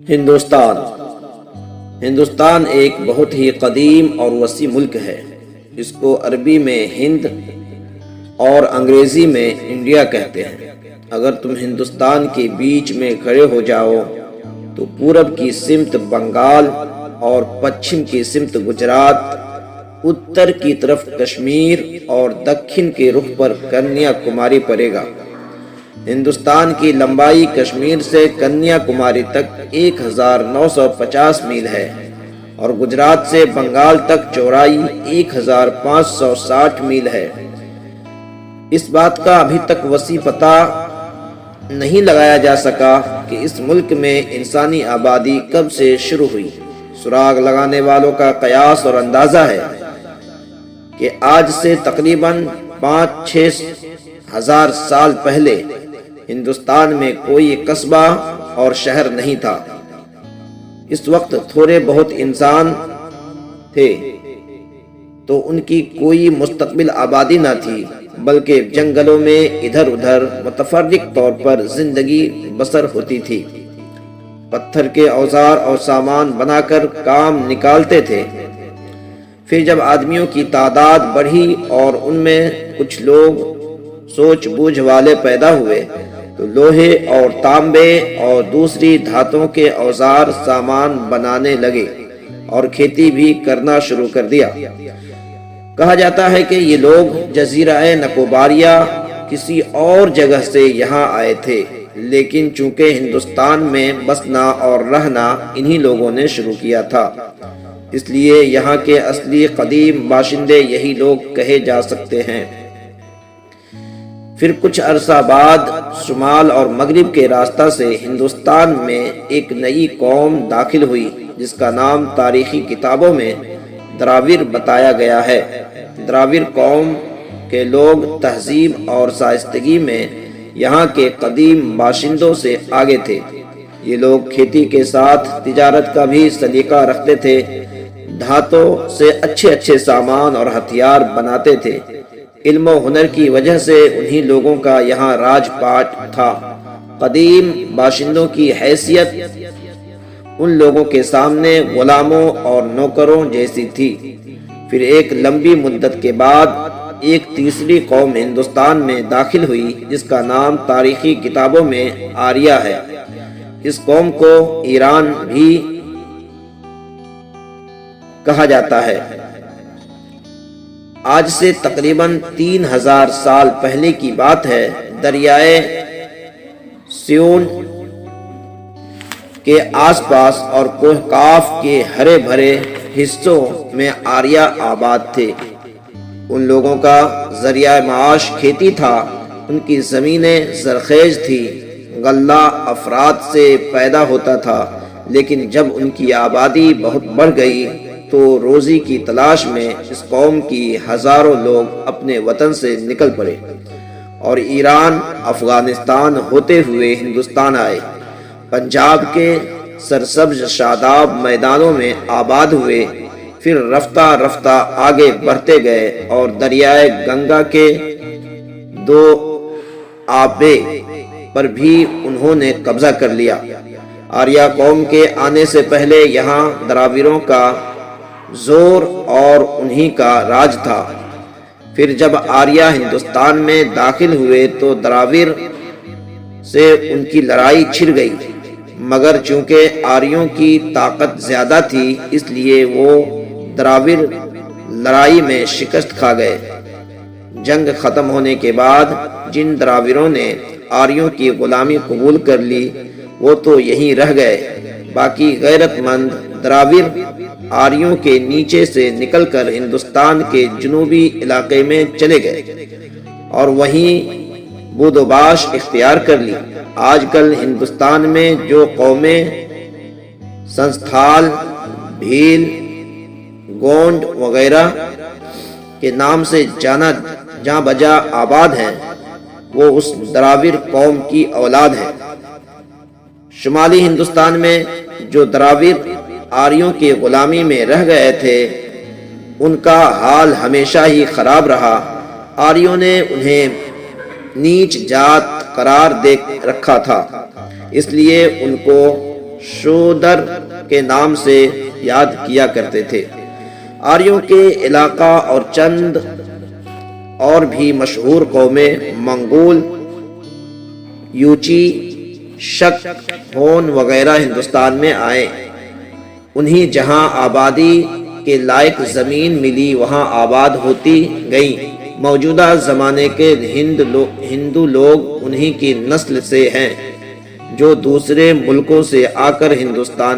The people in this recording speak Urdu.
ہندوستان ایک بہت ہی قدیم اور وسیع ملک ہے۔ اس کو عربی میں ہند اور انگریزی میں انڈیا کہتے ہیں۔ اگر تم ہندوستان کے بیچ میں کھڑے ہو جاؤ تو پورب کی سمت بنگال اور پچھم کی سمت گجرات، اتر کی طرف کشمیر اور دکھن کے رخ پر کنیا کماری پڑے گا۔ ہندوستان کی لمبائی کشمیر سے کنیا کماری تک 1950 میل ہے اور گجرات سے بنگال تک چوڑائی 1560 میل ہے۔ اس بات کا ابھی تک وسیع پتہ نہیں لگایا جا سکا کہ اس ملک میں انسانی آبادی کب سے شروع ہوئی۔ سراغ لگانے والوں کا قیاس اور اندازہ ہے کہ آج سے تقریباً 5-6 ہزار سال پہلے ہندوستان میں کوئی قصبہ اور شہر نہیں تھا۔ اس وقت تھوڑے بہت انسان تھے تو ان کی کوئی مستقل آبادی نہ تھی، بلکہ جنگلوں میں ادھر ادھر متفرق طور پر زندگی بسر ہوتی تھی۔ پتھر کے اوزار اور سامان بنا کر کام نکالتے تھے۔ پھر جب آدمیوں کی تعداد بڑھی اور ان میں کچھ لوگ سوچ بوجھ والے پیدا ہوئے تو لوہے اور تانبے اور دوسری دھاتوں کے اوزار سامان بنانے لگے اور کھیتی بھی کرنا شروع کر دیا۔ کہا جاتا ہے کہ یہ لوگ جزیرہ نکوباریہ کسی اور جگہ سے یہاں آئے تھے، لیکن چونکہ ہندوستان میں بسنا اور رہنا انہی لوگوں نے شروع کیا تھا، اس لیے یہاں کے اصلی قدیم باشندے یہی لوگ کہے جا سکتے ہیں۔ پھر کچھ عرصہ بعد شمال اور مغرب کے راستہ سے ہندوستان میں ایک نئی قوم داخل ہوئی جس کا نام تاریخی کتابوں میں دراوڑ بتایا گیا ہے۔ دراوڑ قوم کے لوگ تہذیب اور شائستگی میں یہاں کے قدیم باشندوں سے آگے تھے۔ یہ لوگ کھیتی کے ساتھ تجارت کا بھی سلیقہ رکھتے تھے، دھاتوں سے اچھے سامان اور ہتھیار بناتے تھے۔ علم و ہنر کی وجہ سے انہی لوگوں کا یہاں راج پاٹ تھا۔ قدیم باشندوں کی حیثیت ان لوگوں کے سامنے غلاموں اور نوکروں جیسی تھی۔ پھر ایک لمبی مدت کے بعد ایک تیسری قوم ہندوستان میں داخل ہوئی جس کا نام تاریخی کتابوں میں آریہ ہے۔ اس قوم کو ایران بھی کہا جاتا ہے۔ آج سے تقریباً 3000 سال پہلے کی بات ہے۔ دریائے سیون کے آس پاس اور کوہ کاف کے ہرے بھرے حصوں میں آریہ آباد تھے۔ ان لوگوں کا ذریعہ معاش کھیتی تھا۔ ان کی زمینیں زرخیز تھی، غلہ افراد سے پیدا ہوتا تھا، لیکن جب ان کی آبادی بہت بڑھ گئی تو روزی کی تلاش میں اس قوم کی ہزاروں لوگ اپنے وطن سے نکل پڑے اور ایران، افغانستان ہوتے ہوئے ہندوستان آئے۔ پنجاب کے سرسبز شاداب میدانوں میں آباد ہوئے، پھر رفتہ رفتہ آگے بڑھتے گئے اور دریائے گنگا کے 2 آبے پر بھی انہوں نے قبضہ کر لیا۔ آریہ قوم کے آنے سے پہلے یہاں دراوڑوں کا زور اور انہی کا راج تھا۔ پھر جب آریہ ہندوستان میں داخل ہوئے تو دراوڑ سے ان کی لڑائی چھڑ گئی، مگر چونکہ آریوں کی طاقت زیادہ تھی اس لیے وہ دراوڑ لڑائی میں شکست کھا گئے۔ جنگ ختم ہونے کے بعد جن دراوڑوں نے آریوں کی غلامی قبول کر لی وہ تو یہیں رہ گئے، باقی غیرت مند دراوڑ آریوں کے نیچے سے نکل کر ہندوستان کے جنوبی علاقے میں چلے گئے اور وہیں بود و باش اختیار کر لی۔ آج کل ہندوستان میں جو قومیں سنتھال، بھیل، گونڈ وغیرہ کے نام سے جاں بجا آباد ہیں وہ اس دراوڑ قوم کی اولاد ہیں۔ شمالی ہندوستان میں جو دراوڑ آریوں کی غلامی میں رہ گئے تھے ان کا حال ہمیشہ ہی خراب رہا۔ آریوں نے انہیں نیچ جات قرار دے رکھا تھا، اس لیے ان کو شودر کے نام سے یاد کیا کرتے تھے۔ آریوں کے علاقہ اور چند اور بھی مشہور قومیں منگول، یوچی، شک، ہون وغیرہ ہندوستان میں آئے۔ انہیں جہاں آبادی کے لائق زمین ملی وہاں آباد ہوتی گئیں۔ موجودہ زمانے کے ہندو لوگ انہی کی نسل سے ہیں جو دوسرے ملکوں سے آ کر ہندوستان